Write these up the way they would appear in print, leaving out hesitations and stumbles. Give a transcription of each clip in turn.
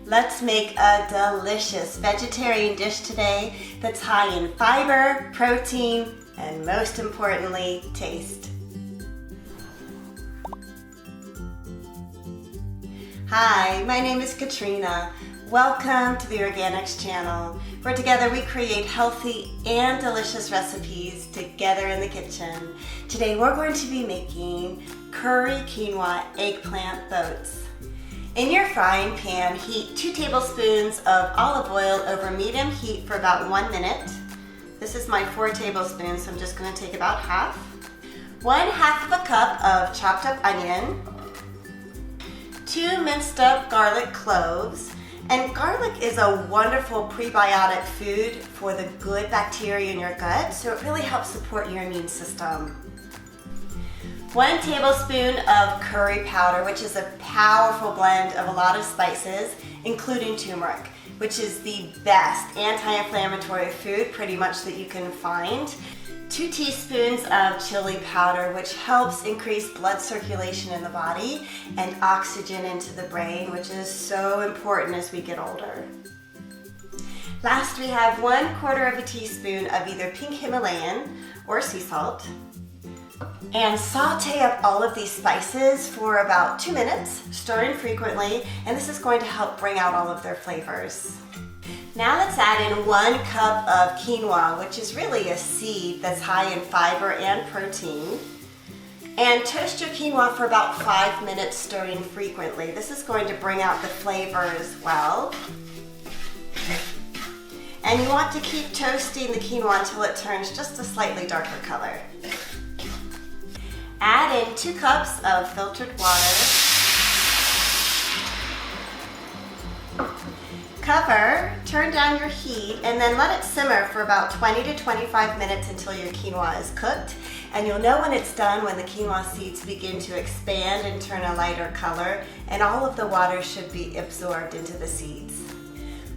Let's make a delicious vegetarian dish today that's high in fiber, protein, and most importantly, taste. Hi, my name is Katrina. Welcome to the Organixx channel, where together we create healthy and delicious recipes together in the kitchen. Today we're going to be making curry quinoa eggplant boats. In your frying pan, heat 2 tablespoons of olive oil over medium heat for about 1 minute. This is my 4 tablespoons, so I'm just going to take about half. 1/2 cup of chopped up onion, 2 minced up garlic cloves, and garlic is a wonderful prebiotic food for the good bacteria in your gut, so it really helps support your immune system. 1 tablespoon of curry powder, which is a powerful blend of a lot of spices, including turmeric, which is the best anti-inflammatory food pretty much that you can find. 2 teaspoons of chili powder, which helps increase blood circulation in the body and oxygen into the brain, which is so important as we get older. Last, we have 1/4 teaspoon of either pink Himalayan or sea salt. And saute up all of these spices for about 2 minutes, stirring frequently, and this is going to help bring out all of their flavors. Now let's add in 1 cup of quinoa, which is really a seed that's high in fiber and protein. And toast your quinoa for about 5 minutes, stirring frequently. This is going to bring out the flavor as well. And you want to keep toasting the quinoa until it turns just a slightly darker color. Add in 2 cups of filtered water. Cover, turn down your heat, and then let it simmer for about 20 to 25 minutes until your quinoa is cooked. And you'll know when it's done when the quinoa seeds begin to expand and turn a lighter color, and all of the water should be absorbed into the seeds.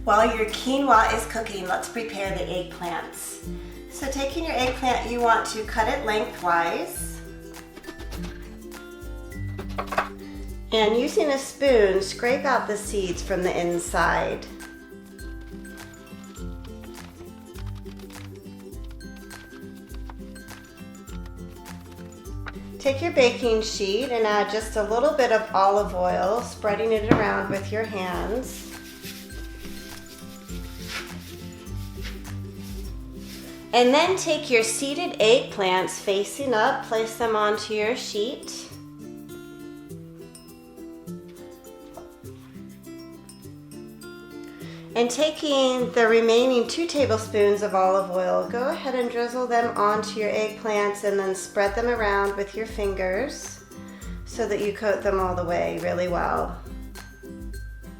While your quinoa is cooking, let's prepare the eggplants. So taking your eggplant, you want to cut it lengthwise. And using a spoon, scrape out the seeds from the inside. Take your baking sheet and add just a little bit of olive oil, spreading it around with your hands. And then take your seeded eggplants facing up, place them onto your sheet. And taking the remaining 2 tablespoons of olive oil, go ahead and drizzle them onto your eggplants and then spread them around with your fingers so that you coat them all the way really well.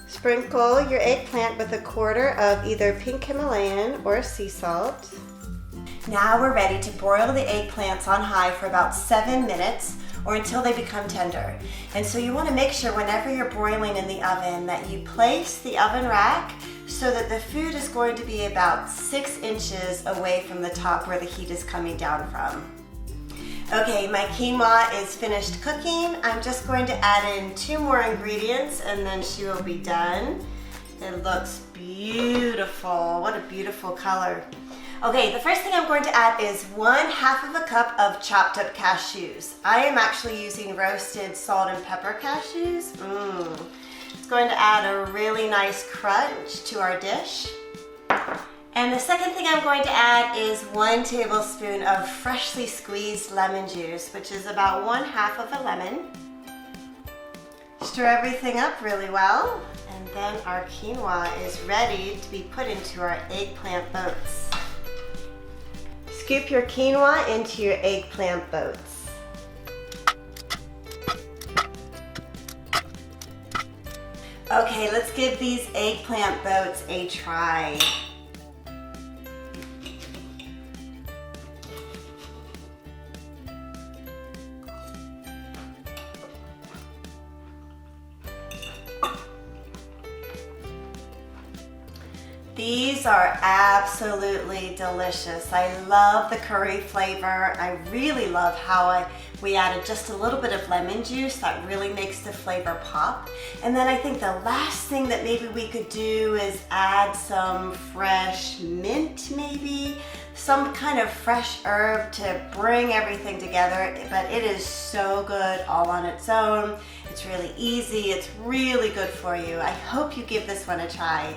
Sprinkle your eggplant with 1/4 of either pink Himalayan or sea salt. Now we're ready to broil the eggplants on high for about 7 minutes or until they become tender. And so you want to make sure whenever you're broiling in the oven that you place the oven rack so that the food is going to be about 6 inches away from the top where the heat is coming down from. Okay, my quinoa is finished cooking. I'm just going to add in 2 more ingredients and then she will be done. It looks beautiful. What a beautiful color. Okay, the first thing I'm going to add is 1/2 cup of chopped up cashews. I am actually using roasted salt and pepper cashews. It's going to add a really nice crunch to our dish. And the second thing I'm going to add is 1 tablespoon of freshly squeezed lemon juice, which is about 1/2 a lemon. Stir everything up really well, and then our quinoa is ready to be put into our eggplant boats. Scoop your quinoa into your eggplant boats. Okay, let's give these eggplant boats a try. These are absolutely delicious. I love the curry flavor. I really love how We added just a little bit of lemon juice. That really makes the flavor pop. And then I think the last thing that maybe we could do is add some fresh mint, maybe some kind of fresh herb to bring everything together. But it is so good all on its own. It's really easy. It's really good for you. I hope you give this one a try.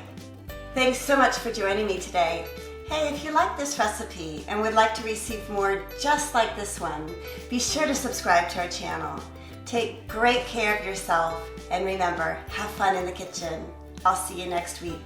Thanks so much for joining me today. Hey, if you like this recipe and would like to receive more just like this one, be sure to subscribe to our channel. Take great care of yourself, and remember, have fun in the kitchen. I'll see you next week.